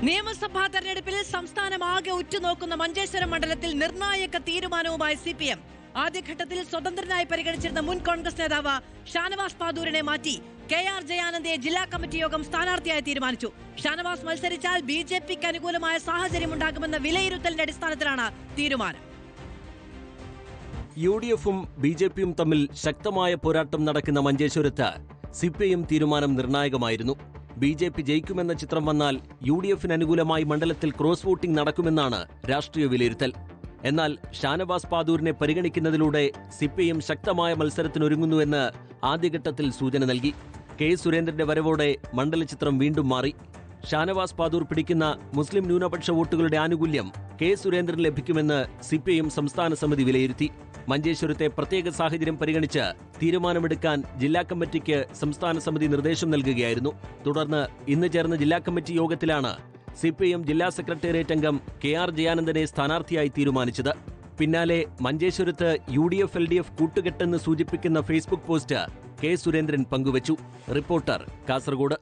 നിയമസഭാ തെരഞ്ഞെടുപ്പിൽ സംസ്ഥാനമാകെ ഉറ്റുനോക്കുന്ന മഞ്ചേശ്വരം മണ്ഡലത്തിൽ നിർണായക തീരുമാനവുമായി CPM. ആദ്യഘട്ടത്തിൽ സ്വതന്ത്രനായി പരിഗണിച്ചിരുന്ന മുൻ കോൺഗ്രസ് നേതാവ് ഷാനവാസ് പാദൂരിനെ മാറ്റി KR ജയാനന്ദയെ ജില്ലാ കമ്മിറ്റി യോഗം സ്ഥാനാർത്ഥിയായി തീരുമാനിച്ചു. ഷാനവാസ് മത്സരിച്ചാൽ BJPക്ക് അനുകൂലമായ സാഹചര്യമുണ്ടാകുമെന്ന വിലയിരുത്തലിന്റെ അടിസ്ഥാനത്തിലാണ് തീരുമാനം. UDFും BJPയും തമ്മിൽ ശക്തമായ പോരാട്ടം നടക്കുന്ന മഞ്ചേശ്വരത്ത് CPM തീരുമാനം നിർണായകമായിരുന്നു. BJP ജയിക്കുമെന്ന ചിത്രം വന്നാൽ UDFിന് അനുകൂലമായി മണ്ഡലത്തിൽ ക്രോസ് വോട്ടിംഗ് നടക്കുമെന്നാണ് രാഷ്ട്രീയ വിലയിരുത്തൽ. എന്നാൽ ഷാനവാസ് പാദൂരിനെ പരിഗണിക്കുന്നതിലൂടെ CPM ശക്തമായ മത്സരത്തിനൊരുങ്ങുന്നുവെന്ന് ആദ്യഘട്ടത്തിൽ സൂചന നൽകി. K. സുരേന്ദ്രന്റെ വരവോടെ മണ്ഡലചിത്രം വീണ്ടും മാറി. ഷാനവാസ് പാദൂർ പിടിക്കുന്ന മുസ്ലിം ന്യൂനപക്ഷ വോട്ടുകളുടെ ആനുകൂല്യം K. സുരേന്ദ്രന് ലഭിക്കുമെന്ന് CPM സംസ്ഥാന സമിതി വിലയിരുത്തി. മഞ്ചേശ്വരത്തെ പ്രത്യേക സാഹചര്യം പരിഗണിച്ച് തീരുമാനമെടുക്കാൻ ജില്ലാ കമ്മിറ്റിക്ക് സംസ്ഥാന സമിതി നിർദ്ദേശം നൽകുകയായിരുന്നു. തുടർന്ന് ഇന്ന് ചേർന്ന ജില്ലാ കമ്മിറ്റി യോഗത്തിലാണ് CPM ജില്ലാ സെക്രട്ടേറിയറ്റ് അംഗം KR ജയാനന്ദനെ സ്ഥാനാർത്ഥിയായി തീരുമാനിച്ചത്. പിന്നാലെ മഞ്ചേശ്വരത്ത് UDF LDF കൂട്ടുകെട്ടെന്ന് സൂചിപ്പിക്കുന്ന ഫേസ്ബുക്ക് പോസ്റ്റ് K. സുരേന്ദ്രൻ പങ്കുവച്ചു. റിപ്പോർട്ടർ, കാസർഗോഡ്.